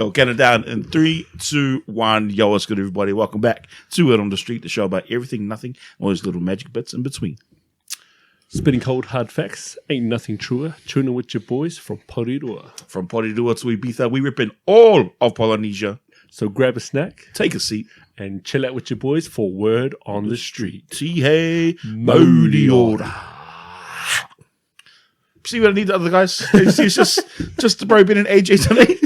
Yo, get it down in 3, 2, 1. Yo, what's good, everybody? Welcome back to It on the Street, the show about everything, nothing, all those little magic bits in between. Spitting cold hard facts, ain't nothing truer. Tuning with your boys from Porirua. From Porirua to Ibiza, we rip in all of Polynesia. So grab a snack, Take a seat. and chill out with your boys for Word on the Street. Tihei Modiora. See what I need the other guys? It's just bro, been an AJ today.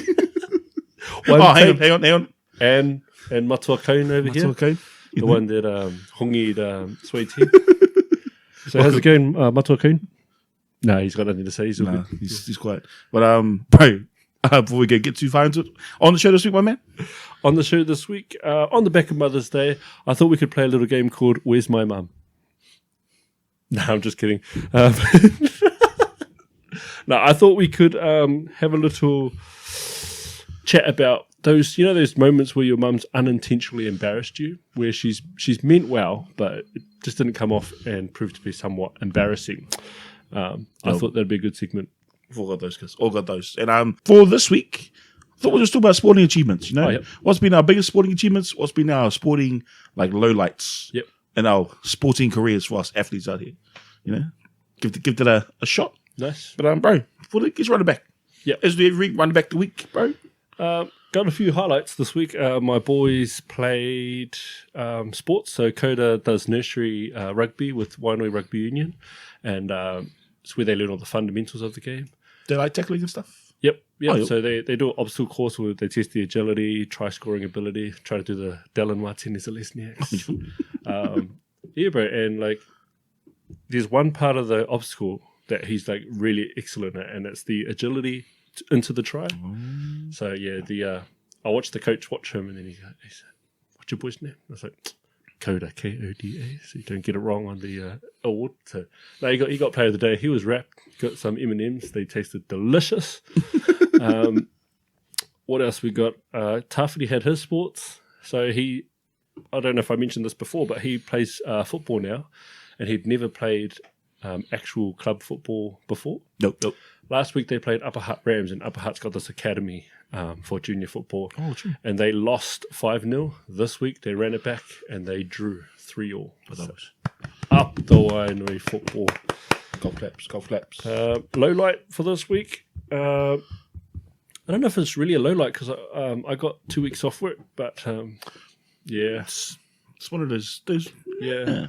Hang on. And Matua Cone over here. Okay. The one that hongied sweet tea. So how's it going, Matua Cone? No, he's got nothing to say. He's all good. He's quiet. But bro, before we get too far into it, on the show this week, my man. On the show this week, on the back of Mother's Day, I thought we could play a little game called Where's My Mum? No, I'm just kidding. No, I thought we could have a little chat about those moments where your mum's unintentionally embarrassed you, where she's meant well, but it just didn't come off and proved to be somewhat embarrassing. I thought that'd be a good segment. All got those, guys. All got those. And for this week, I thought we'll just talk about sporting achievements. What's been our biggest sporting achievements? What's been our sporting lowlights? Yep. And our sporting careers for us athletes out here. Give it a shot. Nice. But bro, let's run it back. Yeah. As we run it back the week, bro. Got a few highlights this week. My boys played sports. So Coda does nursery rugby with Wainui Rugby Union, and it's where they learn all the fundamentals of the game. They like tackling and stuff? Yep. Oh, yep. So they do an obstacle course where they test the agility, try scoring ability, try to do the Dallin Martinez Lesniaks. Yeah, bro. And there's one part of the obstacle that he's really excellent at, and it's the agility into the try. So yeah, I watched the coach watch him, and then he said, "What's your boy's name?" I was like, "Coda, Koda." So you don't get it wrong on the award. So no, he got player of the day. He was wrapped. Got some M&Ms. They tasted delicious. What else we got? Tafiti had his sports. So I don't know if I mentioned this before, but he plays football now, and he'd never played actual club football before. Nope. Last week they played Upper Hutt Rams, and Upper Hutt's got this academy for junior football. Oh, true. And they lost 5-0. This week they ran it back and they drew 3-3. So, up the Wainui football. Golf claps. Low light for this week. I don't know if it's really a low light because I got 2 weeks off work, but yeah. It's one of those yeah.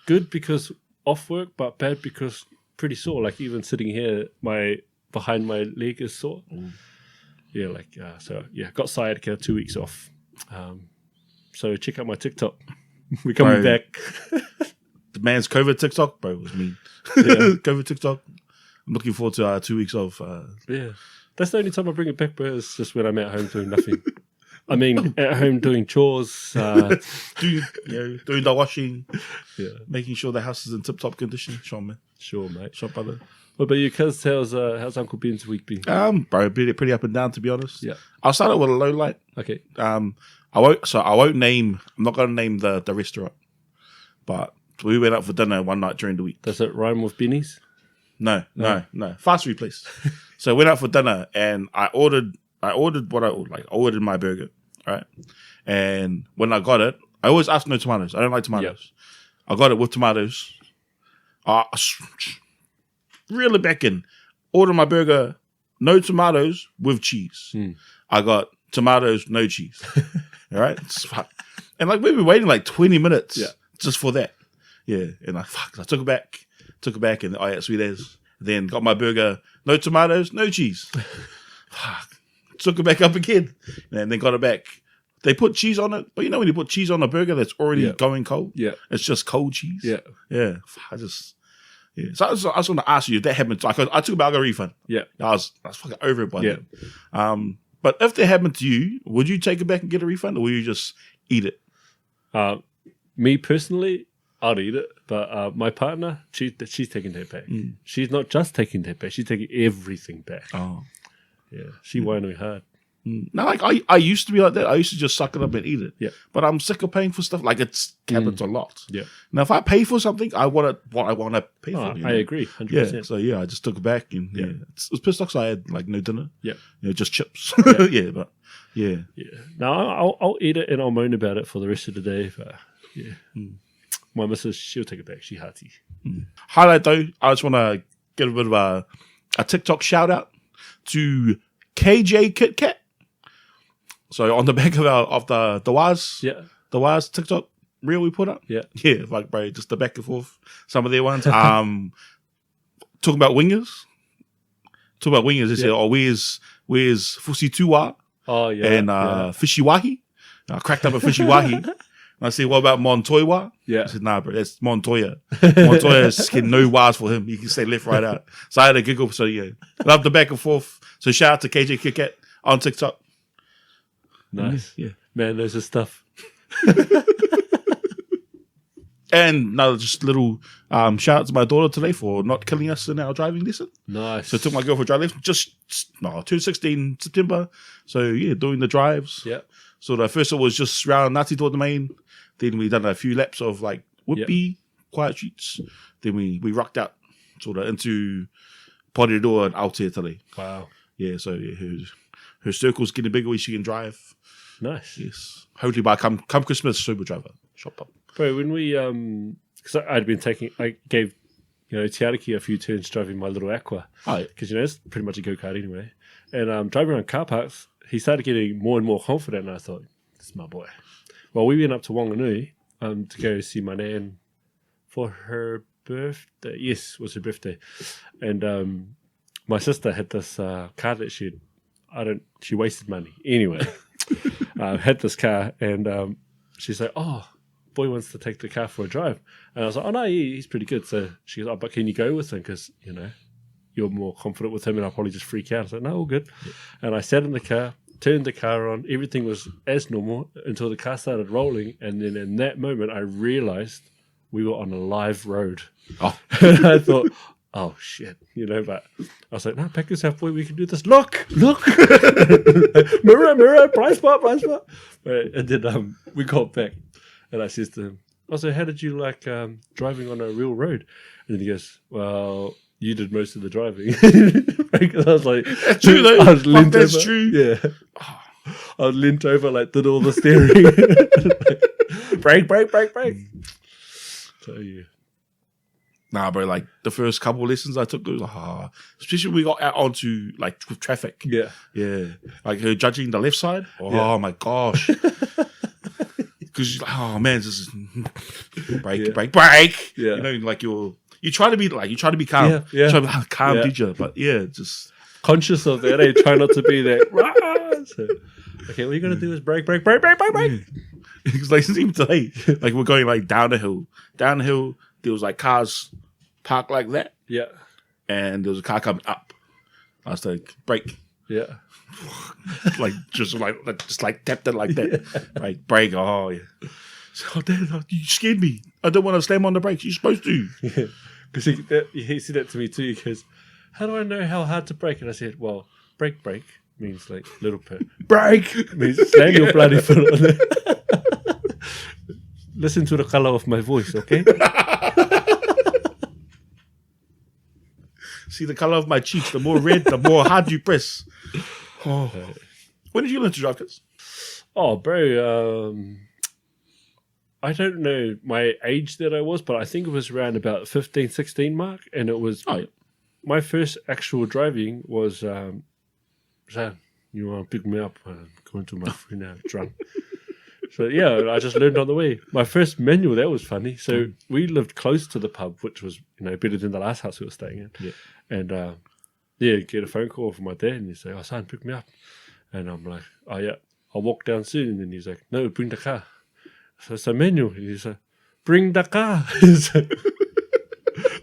Good because off work, but bad because pretty sore. Even sitting here, behind my leg is sore. Ooh. Yeah, so yeah, got sciatica, 2 weeks off. So check out my TikTok. We're coming back. The man's COVID TikTok, bro, was mean. Yeah. COVID TikTok. I'm looking forward to 2 weeks of. Yeah, that's the only time I bring it back, bro. It's just when I'm at home doing nothing. I mean, at home doing chores, doing the washing, making sure the house is in tip-top condition. Sean, man. Sure, mate. Sure, brother. What about you, cuz? How's Uncle Ben's week been? Bro, pretty up and down, to be honest. Yeah. I'll start it with a low light. Okay. I won't name. I'm not going to name the restaurant, but we went out for dinner one night during the week. Does it rhyme with Benny's? No. Fast food place. So I went out for dinner and I ordered what I ordered. I ordered my burger, right? And when I got it, I always ask no tomatoes. I don't like tomatoes. Yep. I got it with tomatoes. Reel it back in. Order my burger, no tomatoes with cheese. I got tomatoes, no cheese. All right? And we've been waiting 20 minutes just for that. Yeah. And I took it back and sweet as. Then got my burger, no tomatoes, no cheese. Took it back up again, and then got it back. They put cheese on it, but when you put cheese on a burger that's already going cold, it's just cold cheese. Yeah. So I just want to ask you if that happened. I took it back, I got a refund. Yeah, I was fucking over it by then. But if that happened to you, would you take it back and get a refund, or would you just eat it? Me personally, I'd eat it, but my partner, she's taking that back. She's not just taking that back; she's taking everything back. Oh. Yeah, she won't be hard. No, like I used to be like that. I used to just suck it up and eat it. Yeah. But I'm sick of paying for stuff. Like it happens a lot. Yeah. Now, if I pay for something, I want what I want to pay for. I agree, 100%. Yeah. So I just took it back, and it was pissed off. So I had like no dinner. Yeah. Just chips. Yeah. But yeah. No, I'll eat it and I'll moan about it for the rest of the day. But my missus, she'll take it back. She hearty. Highlight though, I just want to give a bit of a TikTok shout out to KJ Kit Kat. So on the back of the Waz, the Waz TikTok reel we put up, like bro, just the back and forth, some of their ones. Talking about wingers. They said, "Oh, where's Fusi Tuwa?" Oh yeah, and Fishy Wahi. I cracked up a Fishy Wahi. And I said, "What about Montoya?" Yeah, I said, "Nah, bro, that's Montoya. Montoya's no Waz for him. He can say left, right, out." So I had a giggle. So love the back and forth. So shout out to KJ Kit Kat on TikTok. Nice. Yeah. Man, those are stuff. And another just little shout out to my daughter today for not killing us in our driving lesson. Nice. So I took my girl for driving lesson just 2016 September. So doing the drives. Yeah. So the first one was just around Ngāti Domain. Then we done a few laps of like Whitby, quiet streets. Then we rocked out sort of into Porirua and Aotearoa. Wow. Yeah, so her circle's getting bigger where she can drive. Nice. Yes. Hopefully by come Christmas, super driver. Shop up. Bro, when we, because I gave, Te Ariki a few turns driving my little Aqua. Oh, yeah. Because, it's pretty much a go-kart anyway. And driving around car parks, he started getting more and more confident, and I thought, this is my boy. Well, we went up to Wanganui to go see my nan for her birthday. Yes, it was her birthday. And my sister had this car that she wasted money. Anyway, had this car, and she's like, oh, boy wants to take the car for a drive. And I was like, oh, no, he's pretty good. So she goes, oh, but can you go with him? Because, you're more confident with him, and I'll probably just freak out. I was like, no, all good. Yeah. And I sat in the car, turned the car on. Everything was as normal until the car started rolling. And then in that moment, I realized we were on a live road. Oh. And I thought, oh, shit. But I was like, no, pack yourself, boy. We can do this. Look. mirror, blind spot. And then we got back. And I says to him, so how did you like driving on a real road? And then he goes, well, you did most of the driving. Because I was like, that's true though. I was leant that's over. True. Yeah. I was leant over, did all the steering. Brake. So, yeah. Nah, bro, the first couple of lessons I took, it was especially when we got out onto, with traffic. Yeah. Yeah. Like her judging the left side. Oh, my gosh. Because she's like, oh, man, this is brake. Yeah. You try to be calm. Yeah. You try to be calm teacher, but just conscious of that. Try not to be that. So, okay, what you're gonna do is brake. Because even today, we're going down the hill. Down the hill, there was cars parked like that. Yeah. And there was a car coming up. I was like, brake. Yeah. just tapped it like that. Brake. Oh yeah. So, Dad, you scared me. I don't want to slam on the brakes. You're supposed to. Yeah. Because he said that to me too. He goes, how do I know how hard to brake? And I said, well, brake means little bit. Brake means slam your bloody foot on there. Listen to the color of my voice, okay? See the color of my cheeks. The more red, the more hard you press. Oh. When did you learn to drive, kids? Oh, bro. I don't know my age that I was, but I think it was around about 15, 16 mark. And it was my first actual driving was, Zan, you want to pick me up? I'm going to my free now, drunk. So, yeah, I just learned on the way. My first manual, that was funny. So we lived close to the pub, which was, better than the last house we were staying in. Yeah. And, get a phone call from my dad, and he say, oh, son, pick me up. And I'm like, oh, yeah, I'll walk down soon. And then he's like, no, bring the car. So it's a manual. And he's like, bring the car.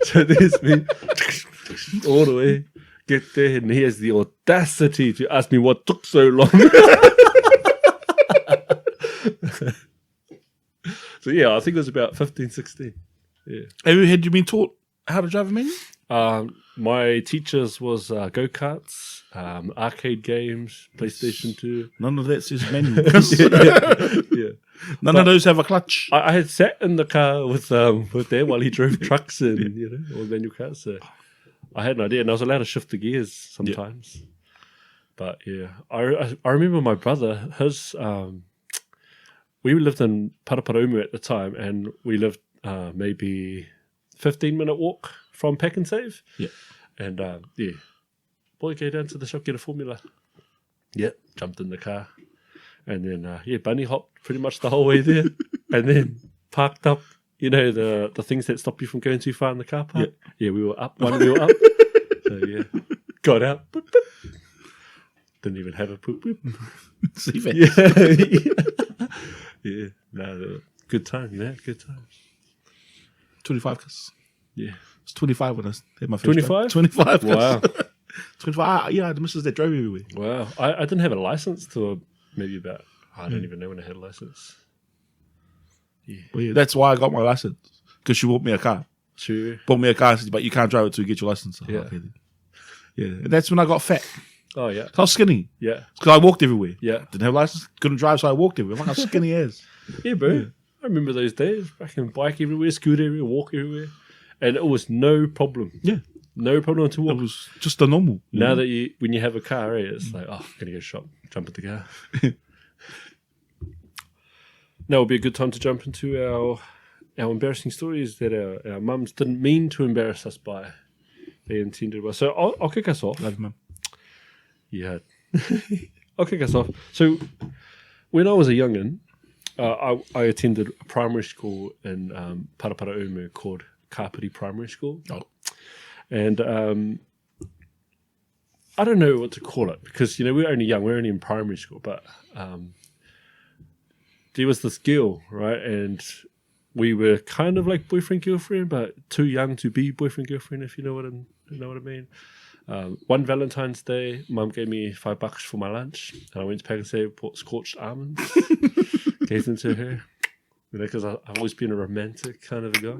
So there's me all the way, get there, and he has the audacity to ask me what took so long. So, yeah, I think it was about 15, 16. Yeah. Had you been taught how to drive a manual? My teachers was go-karts arcade games, PlayStation 2. None of that says manual. Yeah. None of those have a clutch. I had sat in the car with Dad while he drove trucks and all manual cars. So I had an idea, and I was allowed to shift the gears sometimes. Yeah. But yeah, I remember my brother. We lived in Paraparaumu at the time, and we lived maybe 15-minute walk from Pack and Save. Yeah, and boy, go down to the shop, get a formula. Yeah, jumped in the car. And then, bunny hopped pretty much the whole way there. And then parked up, the things that stop you from going too far in the car park. Yeah, we were up, one wheel up. So, yeah, got out. Boop, boop. Didn't even have a poop. Boop. See that? Yeah. No, good time, good times. 25 cars. Yeah. It's 25 when I had my first 25? 25 Wow. 25. Yeah, the missus that drove everywhere. Wow. I didn't have a license till maybe about, I don't even know when I had a license. Yeah. Well, yeah, that's why I got my license. Because she bought me a car. True. Bought me a car and said, but you can't drive it till you get your license. So, okay, then. Yeah. And that's when I got fat. Oh, yeah. I was skinny. Yeah. Because I walked everywhere. Yeah. Didn't have a license, couldn't drive, so I walked everywhere. I'm like, skinny as. Yeah, bro. Yeah. I remember those days. I can bike everywhere, scooter everywhere, walk everywhere. And it was no problem. Yeah. No problem to walk. It was just the normal. Now that when you have a car, it's like, I'm going to go shop, jump at the car. Now would be a good time to jump into our embarrassing stories that our mums didn't mean to embarrass us by. They intended well. So I'll kick us off. Love you, Mum. Yeah. I'll kick us off. So when I was a young'un, I attended a primary school in Paraparaumu called Kapiti Primary School. Oh. And I don't know what to call it because, we're only young. We're only in primary school. But there was this girl, right? And we were kind of like boyfriend-girlfriend, but too young to be boyfriend-girlfriend, if you know what I mean. One Valentine's Day, Mum gave me $5 for my lunch, and I went to Pack and Save, bought scorched almonds, gave them to her, because I've always been a romantic kind of a guy.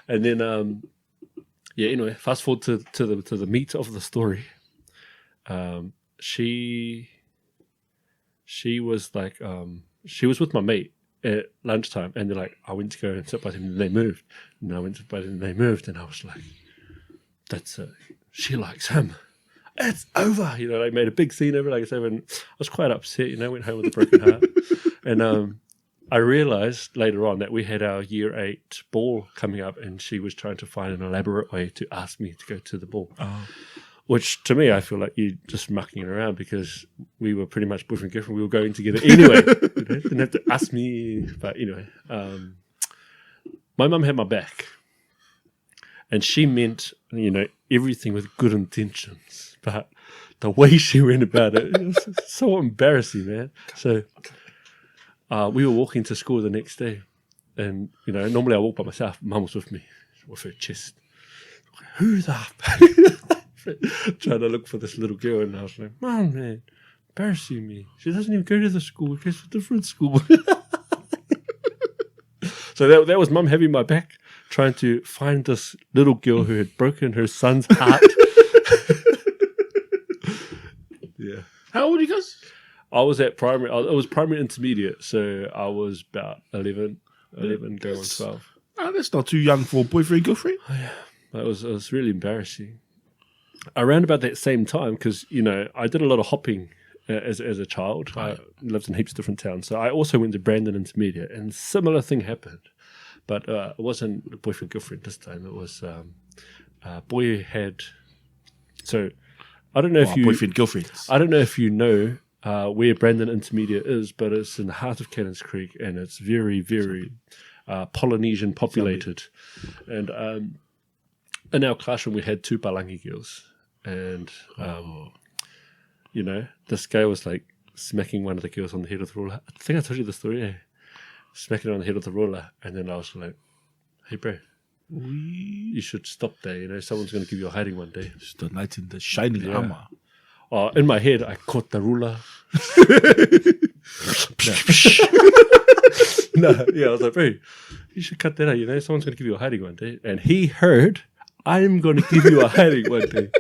And then, anyway, fast forward to the meat of the story. She was like, she was with my mate at lunchtime, and they're like, I went to go and sit by them, and they moved. And I went to by them, and they moved, and I was like, that's it. She likes him. It's over. They made a big scene over it. Like, and I was quite upset, went home with a broken heart. And I realized later on that we had our year 8 ball coming up, and she was trying to find an elaborate way to ask me to go to the ball. Oh. Which, to me, I feel like you're just mucking around because we were pretty much boyfriend girlfriend. We were going together anyway. Didn't have to ask me. But anyway, my mum had my back. And she meant, everything with good intentions. But the way she went about it was so embarrassing, man. So we were walking to school the next day. And, normally I walk by myself. Mum was with me, with her chest. Who the... Trying to look for this little girl, and I was like, Mom, man, embarrassing me. She doesn't even go to the school. She goes to a different school. So that was Mum having my back, trying to find this little girl who had broken her son's heart. Yeah. How old are you guys? I was at primary. It was primary intermediate, so I was about 11 going on 12. Oh, that's not too young for a boyfriend, girlfriend. Oh, yeah. It was really embarrassing. Around about that same time, because, I did a lot of hopping as a child. I lived in heaps of different towns. So I also went to Brandon Intermediate, and similar thing happened. But it wasn't a boyfriend-girlfriend this time. It was boy had... So I don't know if you... Boyfriend-girlfriend. I don't know if you know where Brandon Intermediate is, but it's in the heart of Cannons Creek, and it's very, very Polynesian populated. And in our classroom, we had 2 Palangi girls. And, this guy was like smacking one of the girls on the head with the ruler. I think I told you the story, eh? Smacking her on the head with the ruler. And then I was like, hey, bro, you should stop there. Someone's going to give you a hiding one day. Just the knight in the shining armor. In my head, I caught the ruler. I was like, bro, you should cut that out. Someone's going to give you a hiding one day. And he heard, I'm going to give you a hiding one day.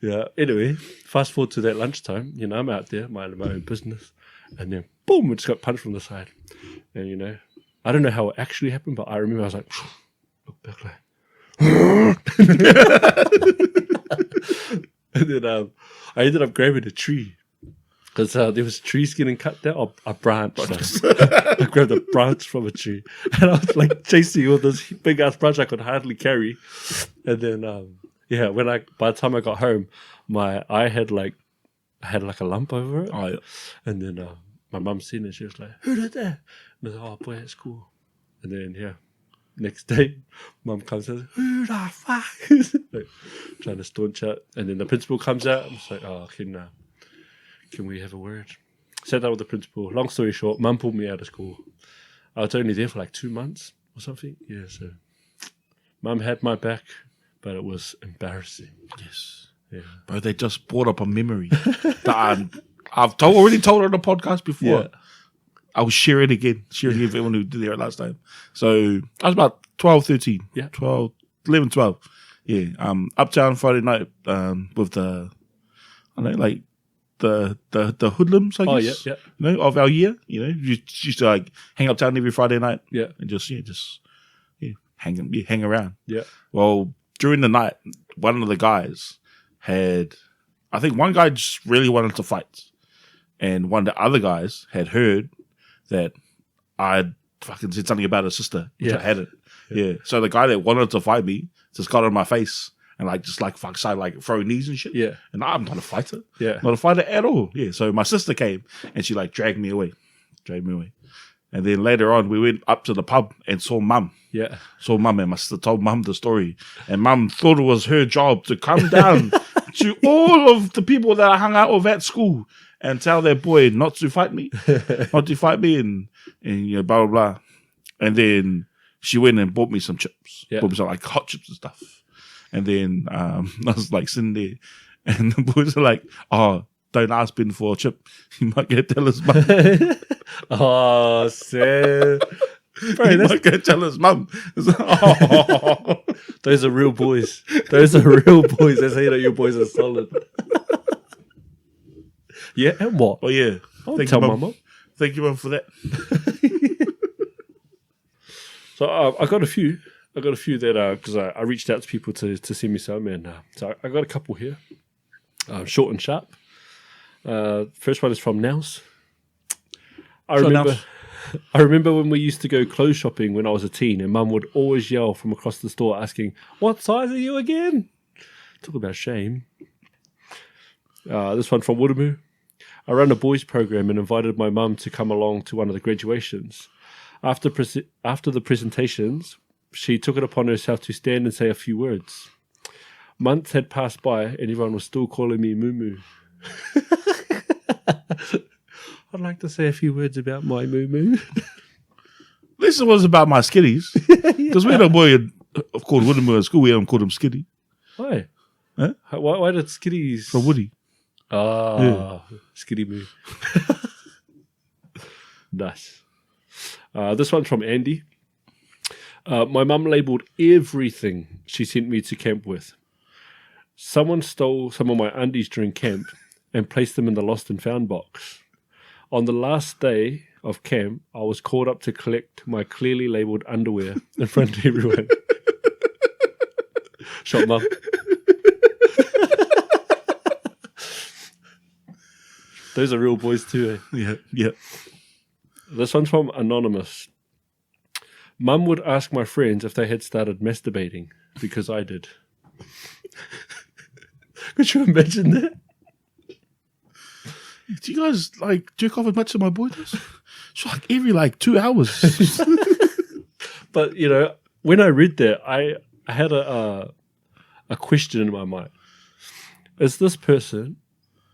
Yeah. Anyway, fast forward to that lunchtime. I'm out there minding my own business, and then boom, I just got punched from the side. And I don't know how it actually happened, but I remember I was like, look back like, and then I ended up grabbing a tree. Because there was trees getting cut down, or a branch. I grabbed a branch from a tree. And I was like chasing with this big ass branch I could hardly carry. And then, by the time I got home, my eye had like a lump over it. Oh, yeah. And then my mum seen it. She was like, "Who did that?" And I was like, "Oh, boy, at school." And then, next day, mum comes and says, "Who the fuck?" Like, trying to staunch out. And then the principal comes out. I'm just like, "Oh, can we have a word?" Sat down with the principal. Long story short, mum pulled me out of school. I was only there for like 2 months or something. Yeah, so mum had my back, but it was embarrassing. Yes. Yeah. Bro, they just brought up a memory that I've already told her on the podcast before. Yeah. I will share it again with everyone who did it last time. So I was about 12, 13. Yeah. 11, 12. Yeah. Uptown Friday night with the hoodlums, I guess. Oh, yeah. Of our year. You used to like hang uptown every Friday night. Yeah. And just hang around. Yeah. Well, during the night, one of the guys I think one guy just really wanted to fight. And one of the other guys had heard that I'd fucking said something about his sister, which I hadn't. Yeah. So the guy that wanted to fight me just got on my face and started like throwing knees and shit. Yeah. And I'm not a fighter. Yeah. Not a fighter at all. Yeah. So my sister came and she like dragged me away. And then later on, we went up to the pub and saw mum. Yeah. Saw mum, and my sister told mum the story. And mum thought it was her job to come down to all of the people that I hung out with at school and tell their boy not to fight me. And blah, blah, blah. And then she went and bought me some chips. Yeah. Bought me some like hot chips and stuff. And then I was like sitting there and the boys are like, "Oh, don't ask Ben for a chip. He might get tell his mum." Oh, sad. Bro, he might go tell his mum. Like, oh. Those are real boys. Those are real boys. That's how you know your boys are solid. Yeah, and what? Oh, yeah. I'll tell my mum. Thank you, mum, for that. So I got a few. That because I reached out to people to send me some, and so I got a couple here. Short and sharp. First one is from Nels. I remember when we used to go clothes shopping when I was a teen, and mum would always yell from across the store asking, "What size are you again?" Talk about shame. This one from Woodamoo. I ran a boys program and invited my mum to come along to one of the graduations. After the presentations, she took it upon herself to stand and say a few words. Months had passed by and everyone was still calling me Moo Moo. I'd like to say a few words about my Moo Moo. This was about my skitties. Because we had a boy called Woodamoo at school. We called him Skitty. Why? Huh? Why did skitties... From Woody. Skitty Moo. Nice. This one's from Andy. My mum labelled everything she sent me to camp with. Someone stole some of my undies during camp and placed them in the lost and found box. On the last day of camp, I was called up to collect my clearly labelled underwear in front of everyone. Shot mum. Those are real boys too, eh? Yeah. This one's from Anonymous. Mum would ask my friends if they had started masturbating because I did. Could you imagine that? Do you guys jerk off as much as my boy does? It's every 2 hours. But when I read that, I had a question in my mind. Is this person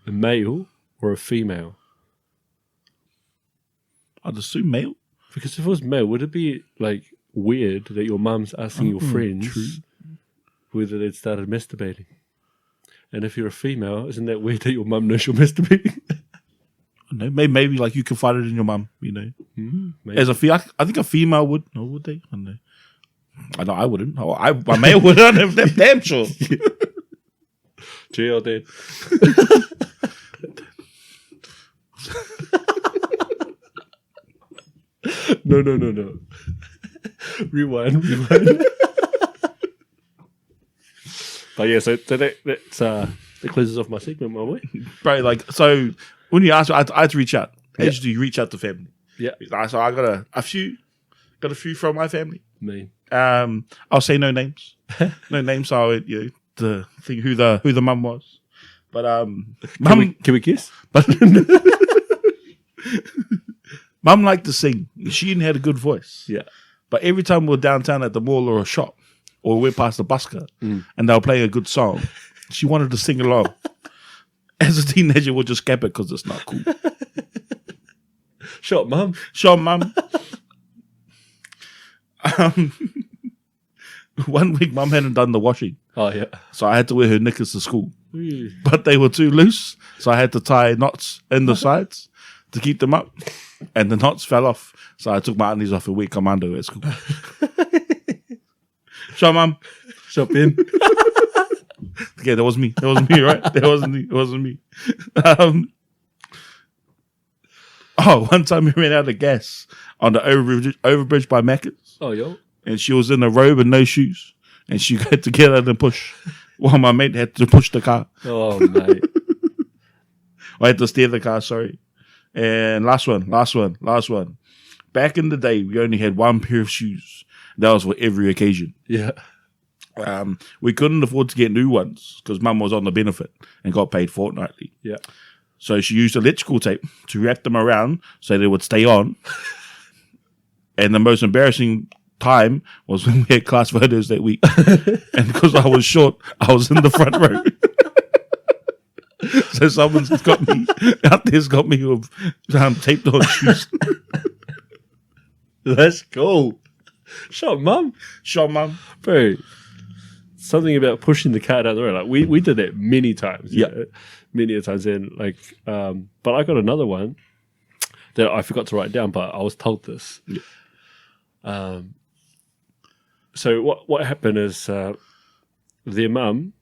a male or a female? I'd assume male. Because if it was male, would it be weird that your mum's asking your friends whether they'd started masturbating? And if you're a female, isn't that weird that your mum knows you're masturbating? I don't know. Maybe you can find it in your mum, As I think a female would. No, would they? I don't know. I know I wouldn't. A male would. I'm damn sure. Jail, Dad. No. Rewind. But yeah, so that closes off my segment, my boy. Bro, like, so when you asked me, I had to reach out. How do you reach out to family? Yeah. So I got a few from my family. Me. I'll say no names. No names, so the thing who the mum was. But Can we guess? But mum liked to sing. She had a good voice. Yeah. But every time we were downtown at the mall or a shop, or we went past the busker and they were playing a good song, she wanted to sing along. As a teenager, we'll just cap it because it's not cool. Shut up, Mum. Sure, mum. One week, mum hadn't done the washing. Oh, yeah. So I had to wear her knickers to school. Ooh. But they were too loose, so I had to tie knots in the sides to keep them up. And the knots fell off, so I took my undies off and went commando at school. Sure, mum. Shut in. Okay, that was me. That was me, right? It wasn't me. One time we ran out of gas on the overbridge by Macca's. Oh, yo. And she was in a robe and no shoes. And she had to get out and push. While my mate had to push the car. Oh, mate. I had to steer the car, sorry. And last one. Back in the day, we only had one pair of shoes. That was for every occasion. Yeah. We couldn't afford to get new ones because mum was on the benefit and got paid fortnightly. Yeah. So she used electrical tape to wrap them around so they would stay on. And the most embarrassing time was when we had class photos that week. And because I was short, I was in the front row. So someone's got me out there's got me with taped on shoes. Let's go. Shut up, Mum. Sure, mum. Bro, something about pushing the car down the road. Like we did that many times. Yeah. Many a times. And but I got another one that I forgot to write down, but I was told this. Yeah. So what happened is their mum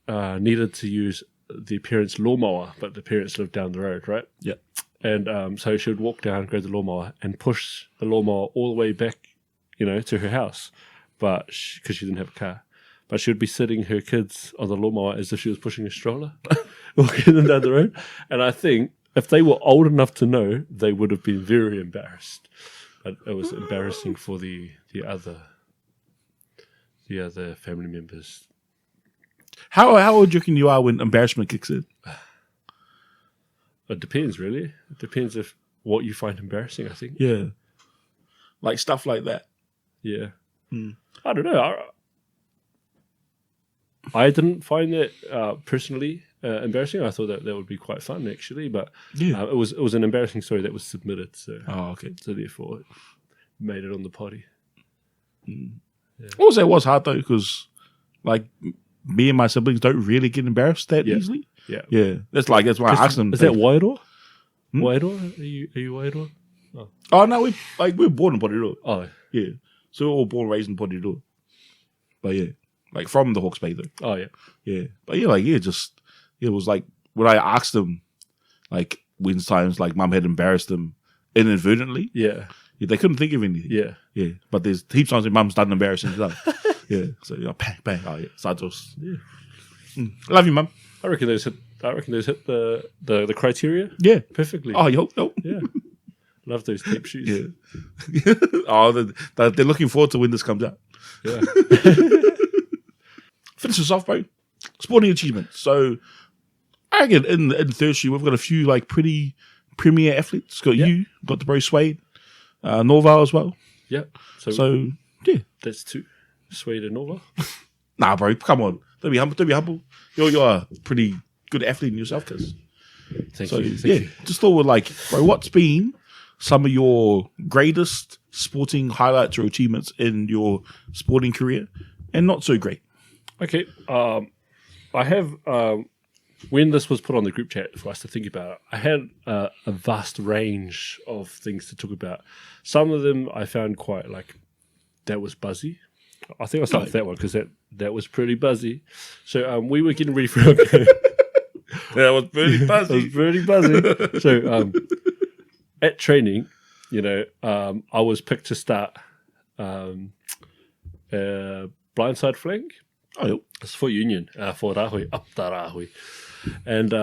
needed to use the parents' lawnmower, but the parents lived down the road, right? Yeah. And so she would walk down, grab the lawnmower, and push the lawnmower all the way back, to her house, but because she didn't have a car. But she would be sitting her kids on the lawnmower as if she was pushing a stroller, walking them down the road. And I think if they were old enough to know, they would have been very embarrassed. But it was embarrassing for the other family members. How old do you reckon you are when embarrassment kicks in? It depends, really. It depends if what you find embarrassing, I think. Yeah. Like stuff like that. Yeah. I don't know. I didn't find that personally embarrassing. I thought that would be quite fun, actually. But Yeah. it was an embarrassing story that was submitted. So, Okay. so therefore, it made it on the potty. Yeah. Also, it was hard though because, like, me and my siblings don't really get embarrassed that easily. Yeah. Yeah. That's why I asked them. Is that Wairoa? Wairoa? Are you Wairoa? Oh no, we're born in Porirua. Oh. Yeah. So we're all born and raised in Porirua. But yeah. Like from the Hawke's Bay though. Oh yeah. Yeah. But yeah, it was like when I asked them, like when times like mum had embarrassed them inadvertently. Yeah. They couldn't think of anything. Yeah. Yeah. But there's heaps times when mum's done embarrassing stuff. Yeah. So bang, bang. Oh yeah. So I just love you, mum. I reckon those hit the criteria. Yeah. Perfectly. Oh, yo. Yeah. Love those tape shoes. Yeah. Oh, they're looking forward to when this comes out. Yeah. Finish us off, bro. Sporting achievements. So, I reckon in Thursday we've got a few like pretty premier athletes. Got you, got the bro Suede, Norval as well. Yeah. So yeah, that's two. Suede and Norval. Nah, bro, come on. Don't be humble. You're a pretty good athlete in yourself, cuz. Thank you. Just thought with like, bro, what's been some of your greatest sporting highlights or achievements in your sporting career, and not so great? Okay. I have when this was put on the group chat for us to think about, I had a vast range of things to talk about. Some of them I found quite like that was buzzy. I think I'll start with that one because that was pretty buzzy. So we were getting ready for our game. That was pretty It was buzzy. pretty buzzy. So at training, I was picked to start blindside flank. Oh, yep. It's for Union, for Rahui, up the Rahui. And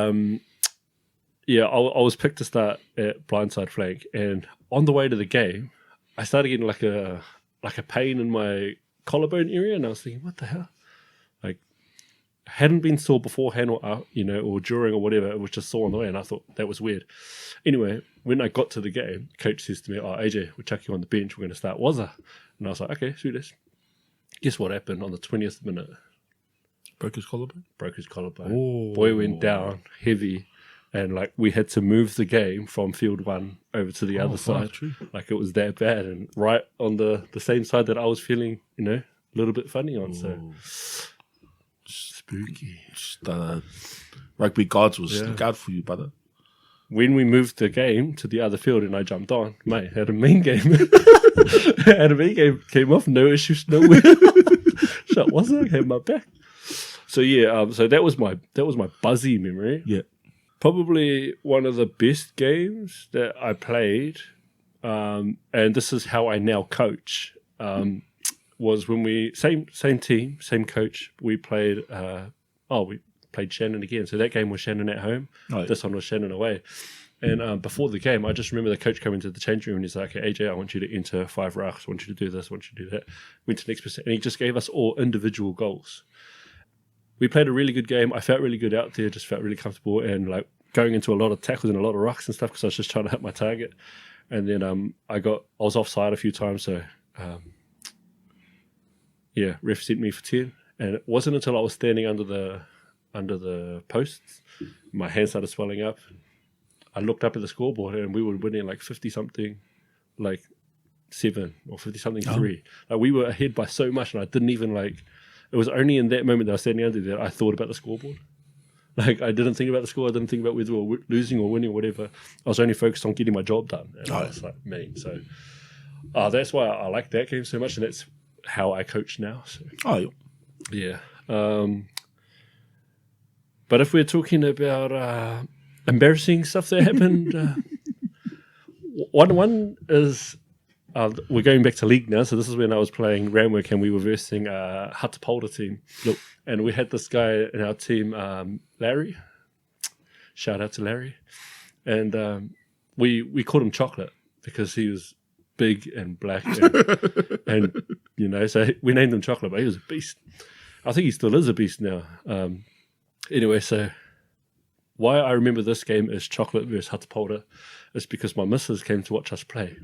I was picked to start at blindside flank. And on the way to the game, I started getting like a pain in my collarbone area, and I was thinking, what the hell? Like, hadn't been sore beforehand or during or whatever. It was just sore on the way, and I thought that was weird. Anyway, when I got to the game, coach says to me, "Oh, AJ, we'll chuck you on the bench. We're going to start Wazza." And I was like, "Okay, shoot this." Guess what happened on the 20th minute? Broke his collarbone. Broke his collarbone. Oh. Boy went down heavy, and like we had to move the game from field 1 over to the other side. True. Like it was that bad, and right on the same side that I was feeling, a little bit funny on. So spooky. Just, rugby gods will look out for you, brother. When we moved the game to the other field and I jumped on, mate, had a mean game. Had a mean game, came off, no issues, no win. Shut was it? Had my back. So so that was my buzzy memory. Yeah. Probably one of the best games that I played, and this is how I now coach. Was when we same team, same coach. We played. We played Shannon again. So that game was Shannon at home. Oh, yeah. This one was Shannon away. And before the game, I just remember the coach coming into the change room and he's like, "Okay, AJ, I want you to enter 5 racks. I want you to do this. I want you to do that." Went to the next person, and he just gave us all individual goals. We played a really good game. I felt really good out there. Just felt really comfortable and like going into a lot of tackles and a lot of rucks and stuff because I was just trying to hit my target. And then I was offside a few times, so ref sent me for 10. And it wasn't until I was standing under the posts, my hand started swelling up. I looked up at the scoreboard and we were winning like 50-something, like 7 or 50-something 3. Like we were ahead by so much, and I didn't even it was only in that moment that I was standing under there that I thought about the scoreboard. Like I didn't think about the score. I didn't think about whether we were losing or winning or whatever. I was only focused on getting my job done. And I was like, man. So that's why I like that game so much, and that's how I coach now. So. Yeah. But if we're talking about embarrassing stuff that happened, one is we're going back to league now. So this is when I was playing Ramwick and we were versing Hatapolda team. Look, and we had this guy in our team, Larry. Shout out to Larry. And we called him Chocolate because he was big and black and so we named him Chocolate, but he was a beast. I think he still is a beast now. Anyway, so why I remember this game is Chocolate versus Hatapolda is because my missus came to watch us play.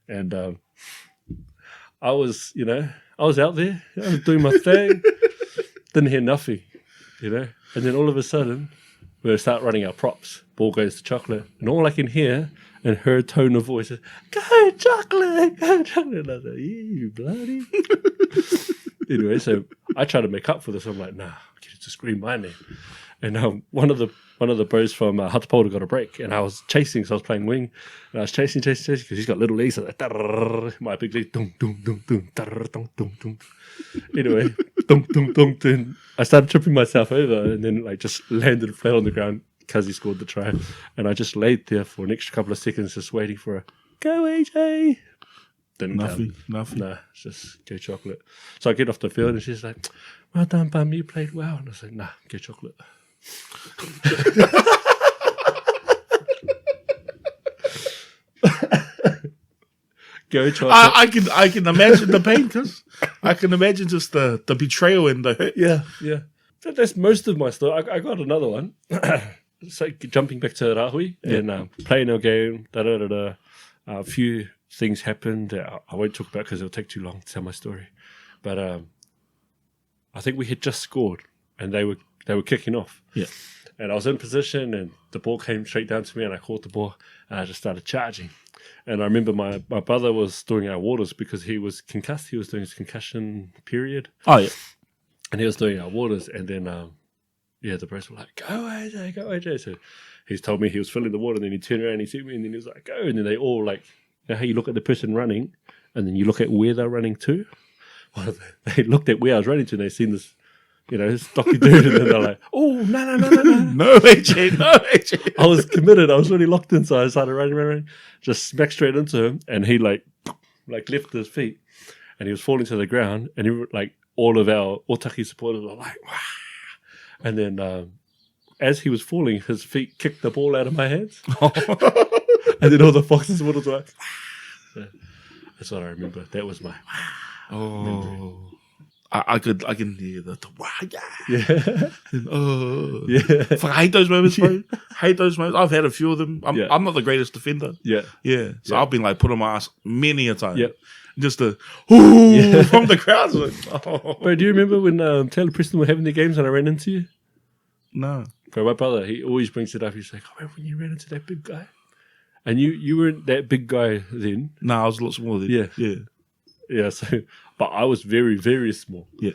And I was out there, I was doing my thing, didn't hear nothing, And then all of a sudden, we start running our props. Ball goes to Chocolate, and all I can hear in her tone of voice is, "Go Chocolate, go Chocolate." And I was like, "You bloody." Anyway, so I try to make up for this. I'm like, "Nah, I get to scream my name." And one of the bros from Hatapolda got a break, and I was chasing, so I was playing wing, and I was chasing because he's got little legs, like my big leg, dum dum dum dum, dum dum dum. Anyway, dum dum dum, then I started tripping myself over, and then just landed flat on the ground because he scored the try, and I just laid there for an extra couple of seconds, just waiting for a go AJ. Nothing. Nah, it's just go Chocolate. So I get off the field, and she's like, "Well done, bum, you played well." And I was like, "Nah, go Chocolate." Go Chocolate. I can imagine the pain, cause I can imagine just the betrayal and the hurt. Yeah. That's most of my story. I got another one. So jumping back to Rahui and playing our game. A few things happened that I won't talk about because it'll take too long to tell my story. But I think we had just scored and they were kicking off. Yeah. And I was in position and the ball came straight down to me and I caught the ball and I just started charging. And I remember my brother was doing our waters because he was concussed. He was doing his concussion period. Oh, yeah. And he was doing our waters. And then, the bros were like, "Go AJ, go AJ." So he's told me he was filling the water and then he turned around and he see me and then he was like, "Go." And then they all how you look at the person running and then you look at where they're running to. they looked at where I was running to and they seen this, stocky dude, and then they're like, "Oh, no. No, AJ, no, AJ. I was committed. I was really locked in, so I started running, just smacked straight into him, and he like lifted his feet, and he was falling to the ground, and he like all of our Otaki supporters were like, "Wow!" And then as he was falling, his feet kicked the ball out of my hands, and then all the Foxes supporters were like, "Wow!" That's what I remember. That was my Oh. I can hear the wow, yeah. Yeah. Fuck, I hate those moments, bro. Hate those moments. I've had a few of them. I'm not the greatest defender. Yeah. Yeah. So I've been like put on my ass many a time. Yeah. Just the from the crowd. Like, Bro, do you remember when Taylor Preston were having their games and I ran into you? No. Bro, my brother, he always brings it up. He's like, "Oh, when you ran into that big guy." And you weren't that big guy then. No, I was a lot smaller then. Yeah. Yeah. Yeah, but I was very, very small. Yeah.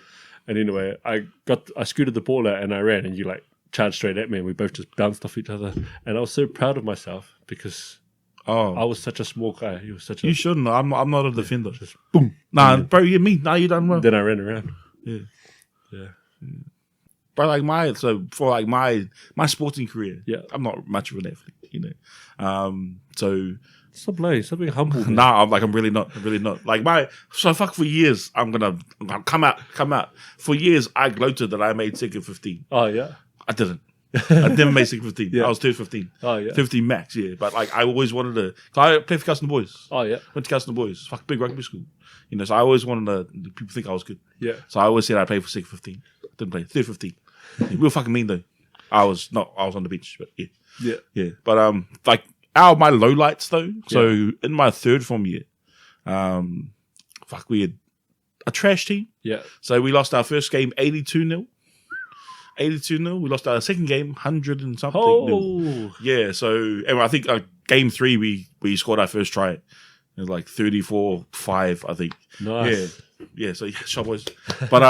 And anyway, I scooted the ball out and I ran, and you like charged straight at me, and we both just bounced off each other. And I was so proud of myself because I was such a small guy. You were such a. You shouldn't. I'm not a defender. Just boom. Nah, bro, you me. Nah, you done well. Then I ran around. Yeah. Yeah. But like my sporting career, Yeah. I'm not much of an athlete, So Stop lying. Stop being humble. Man. nah, I'm really not. Like for years I'm gonna come out. For years I gloated that I made second 15. Oh yeah. I didn't. I never made second 15. Yeah. I was third 15. Oh yeah. 15 max, yeah. But like I always wanted to. I played for Custom Boys. Oh yeah. Went to Custom Boys. Fuck big rugby school. So I always wanted to people think I was good. Yeah. So I always said I played for second 15. Didn't play. Third 15. We were fucking mean though. I was on the bench, but yeah. Yeah. Yeah. But like my lowlights though. So in my third form year, we had a trash team. Yeah. So we lost our first game 82-0. 82-0. We lost our second game 100 and something. Oh. Yeah. So anyway, I think game 3 we scored our first try. It was like 34-5, I think. Nice. Yeah. So yeah, shot boys. But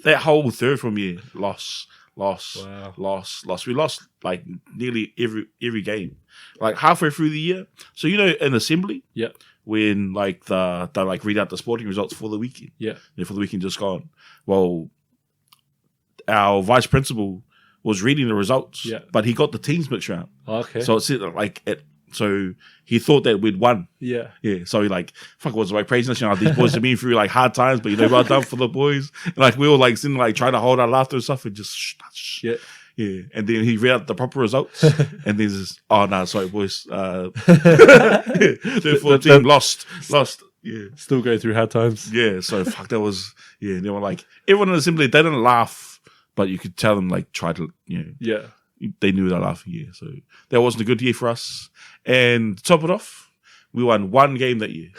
that whole third form year loss. Wow. Lost. We lost like nearly every game, like halfway through the year. So in assembly, Yeah. when like they like read out the sporting results for the weekend, Yeah. for the weekend just gone. Well, our vice principal was reading the results, Yeah. but he got the teams mixed around. Okay. So it said like it. So he thought that we'd won. Yeah. Yeah, so he like, fuck, was like praising us. These boys have been through like hard times, but well done for the boys. And like we were like sitting like trying to hold our laughter and stuff, and just shh. Yeah. Yeah, and then he read out the proper results, and then just, oh no, sorry boys, third team lost. Yeah, Still going through hard times. yeah. So fuck, that was And they were like, everyone in the assembly, they didn't laugh, but you could tell them like try to Yeah. they knew they were laughing. Yeah, so that wasn't a good year for us. And to top it off, we won one game that year.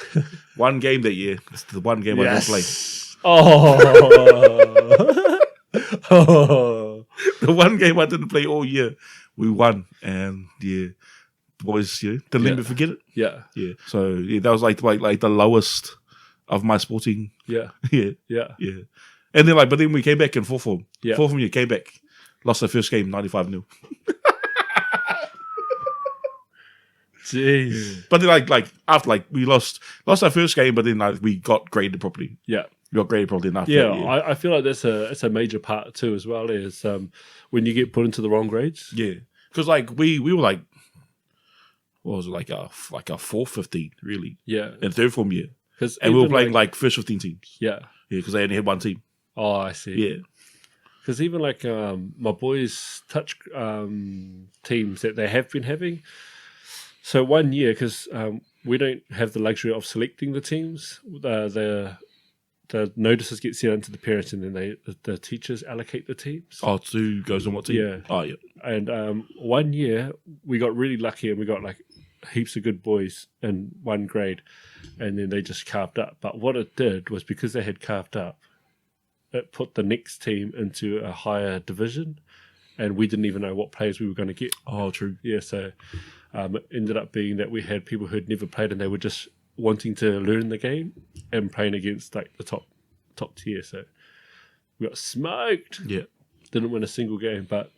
One game that year. It's the one game I didn't play. Oh. Oh. The one game I didn't play all year, we won. And yeah, boys, didn't let me forget it. Yeah. Yeah. So yeah, that was like the lowest of my sporting. Yeah. Yeah. Yeah. Yeah. And then but then we came back in fourth form. Yeah. Fourth form year came back. Lost our first game 95-0. Jeez. Yeah. But then after we lost our first game, but then we got graded properly. Yeah. We got graded properly enough. Yeah, I feel like that's a major part too as well, is when you get put into the wrong grades. Yeah. Because we were like, what was it, like a 4-15 really. Yeah. In third form year. And we were playing like first 15 teams. Yeah. Yeah, because they only had one team. Oh, I see. Yeah. Because even like my boys' touch teams that they have been having. So 1 year, because we don't have the luxury of selecting the teams. The notices get sent out to the parents, and then the teachers allocate the teams. Oh, who goes on what team? Yeah. Oh, yeah. And 1 year we got really lucky, and we got like heaps of good boys in one grade, and then they just carved up. But what it did was, because they had carved up, it put the next team into a higher division, and we didn't even know what players we were going to get. Oh, true. Yeah, so it ended up being that we had people who'd never played, and they were just wanting to learn the game and playing against like the top tier. So we got smoked. Yeah. Didn't win a single game, but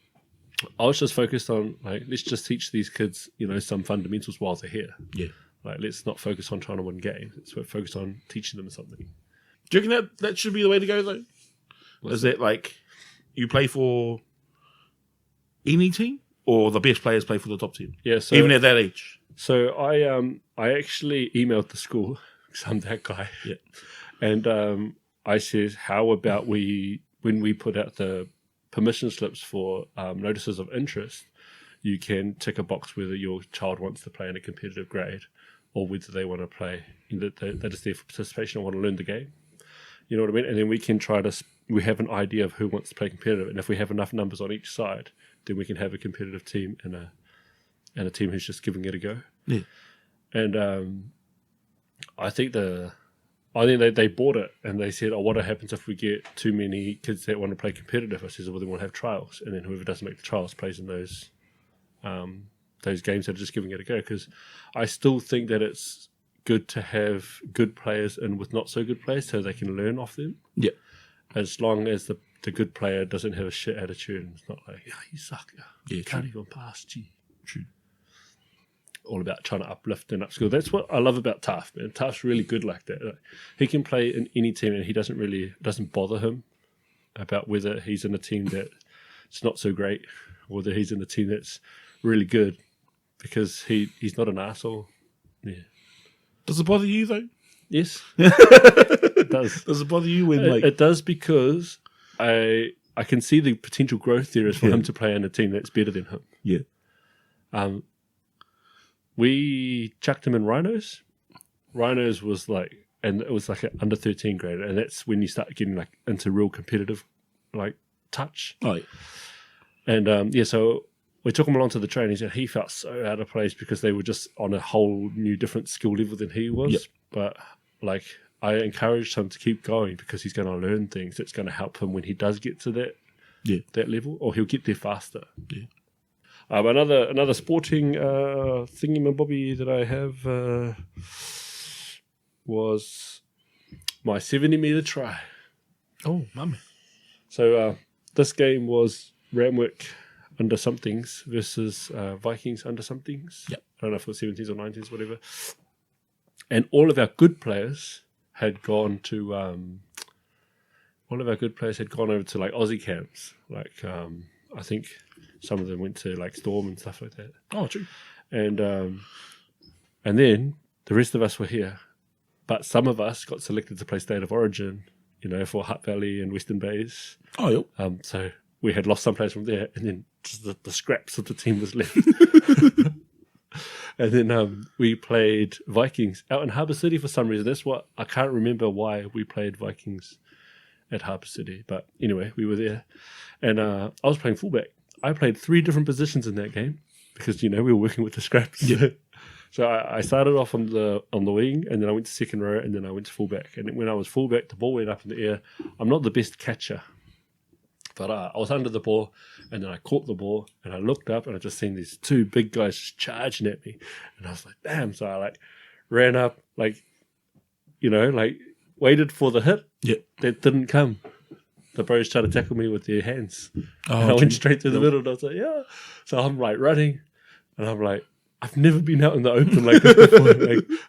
I was just focused on like, let's just teach these kids, some fundamentals while they're here. Yeah. Like, let's not focus on trying to win games. Let's focus on teaching them something. Do you reckon that should be the way to go, though? Is that like you play for any team, or the best players play for the top team? Yeah, so even at that age. So I actually emailed the school because I'm that guy. Yeah, and I said, how about when we put out the permission slips for notices of interest, you can tick a box whether your child wants to play in a competitive grade or whether they want to play. That is there for participation or want to learn the game. You know what I mean? And then we can we have an idea of who wants to play competitive. And if we have enough numbers on each side, then we can have a competitive team and a team who's just giving it a go. Yeah. And I think they bought it and they said, what happens if we get too many kids that want to play competitive? I said, well, they want to have trials. And then whoever doesn't make the trials plays in those games that are just giving it a go. Because I still think that it's good to have good players in with not so good players so they can learn off them. Yeah. As long as the good player doesn't have a shit attitude and it's not like, you suck. Yeah, you true. can't even pass. Gee. True. All about trying to uplift and upskill. That's what I love about Taff, man. Taff's really good like that. Like, he can play in any team and he doesn't bother him about whether he's in a team that's not so great or whether he's in a team that's really good because he's not an asshole. Yeah. Does it bother you though? Yes. It does. Does it bother you when it does because I can see the potential growth there is for him to play in a team that's better than him. Yeah. We chucked him in Rhinos. Rhinos was like, and it was like an under 13 grade, and that's when you start getting like into real competitive like touch. Oh, yeah. And so we took him along to the trainings, and he felt so out of place because they were just on a whole new different skill level than he was. Yep. But like I encouraged him to keep going because he's going to learn things that's going to help him when he does get to that level, or he'll get there faster. Yeah. Another sporting thingy-mabobby that I have was my 70-meter try. Oh, mummy. So this game was Ramwick under somethings versus Vikings under somethings. Yep. I don't know if it was 17s or 19s, whatever. And all of our good players had gone to over to like Aussie camps. Like I think some of them went to like Storm and stuff like that. Oh, true. And then the rest of us were here, but some of us got selected to play State of Origin, for Hutt Valley and Western Bays. Oh, yeah. So we had lost some players from there, and then just the scraps of the team was left. And then we played Vikings out in Harbour City for some reason. That's what I can't remember why we played Vikings at Harbour City, but anyway, we were there, and I was playing fullback. I played 3 different positions in that game because we were working with the scraps. Yeah. So I started off on the wing, and then I went to second row, and then I went to fullback. And when I was fullback, the ball went up in the air. I'm not the best catcher, but I was under the ball, and then I caught the ball, and I looked up, and I just seen these 2 big guys just charging at me, and I was like, damn! So I ran up, waited for the hit. Yeah. That didn't come. The bros tried to tackle me with their hands. Oh, and I went straight through the middle, and I was like, yeah. So I'm running, and I'm like, I've never been out in the open like this before.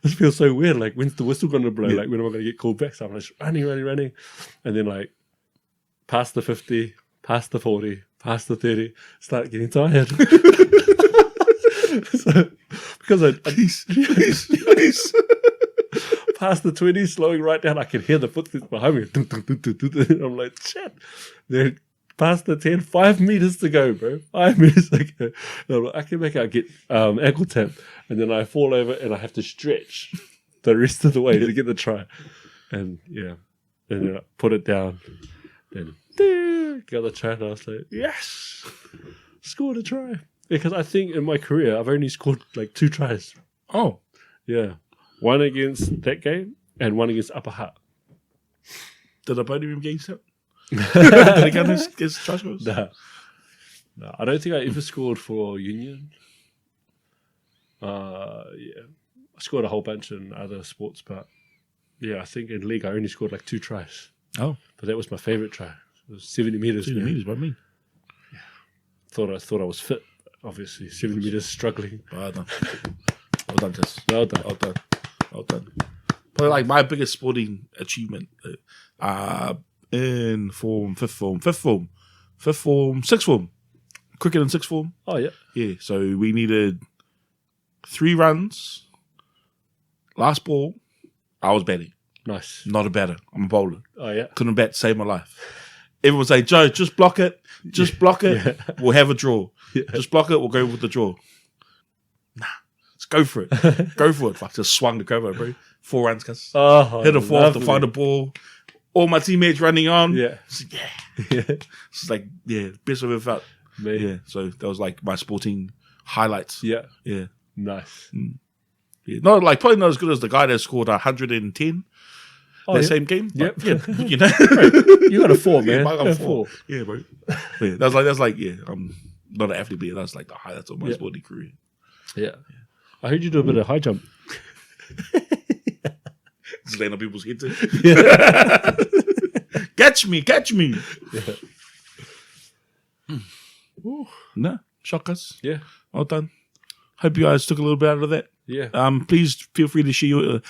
This feels so weird. Like, when's the whistle going to blow? Yeah. Like, when am I going to get called back? So I'm just running. And then, past the 50, past the 40, past the 30, start getting tired. So, because I Jeez. past the 20, slowing right down, I can hear the footsteps behind me. I'm like, shit. Then past the 10, 5 meters to go, bro. 5 meters to go. And I'm like, I can make out get ankle tap. And then I fall over and I have to stretch the rest of the way to get the try. And yeah, and then I put it down. Then got the try, and I was like, yes, scored a try. Because I think in my career, I've only scored 2 tries. Oh. Yeah. One against that game and one against Upper Hutt. Did I both of them get set? Did I get his try scores? No, I don't think I ever scored for Union. Yeah. I scored a whole bunch in other sports, but yeah, I think in league I only scored 2 tries. Oh. But that was my favourite try. It was 70 metres. 70 metres, what I mean? Yeah. Thought I was fit, obviously. 70 metres struggling. Well done. Well done, Tess. Well done. Well done. Well done. Probably like my biggest sporting achievement. In fifth form, sixth form, cricket in sixth form. Oh yeah. Yeah, so we needed 3 runs. Last ball, I was batting. Nice. Not a batter. I'm a bowler. Oh yeah. Couldn't bat to save my life. Everyone would say, Joe, just block it. Just block it. Yeah. We'll have a draw. Yeah. Just block it. We'll go with the draw. Nah, let's go for it. Go for it. Fuck, just swung the cover, bro. 4 runs, cuz. Oh, Hit a fourth lovely. to find a ball. All my teammates running on. Yeah. Yeah. It's like, yeah, best I've ever felt. Man. Yeah, so that was like my sporting highlights. Yeah. Yeah. Nice. Yeah. Not like probably not as good as the guy that scored 110 that same game. Yep. But, yeah, you know. You got a 4, man. Yeah, I got Yeah, 4. Yeah, bro. Yeah, that's like yeah. I'm not an athlete, but that's like the highlights of my sporting career. Yeah. I heard you do a bit of high jump. Just laying on people's heads. Catch me. Yeah. No, shockers. Yeah. Well done. Hope you guys took a little bit out of that. Yeah. Please feel free to share your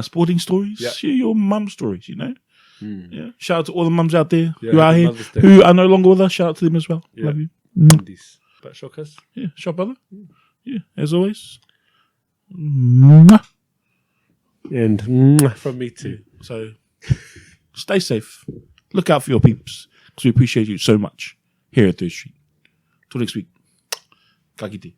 sporting stories. Yeah. Share your mum stories, you know. Yeah. Shout out to all the mums out there Yeah, who are here, Mother's Day. who are no longer with us. Shout out to them as well. Yeah. Love you. This. But shockers. Yeah, shot brother. Yeah, as always. Mwah. And from me too. So stay safe. Look out for your peeps because we appreciate you so much here at Third Street. Till next week. Ka kite.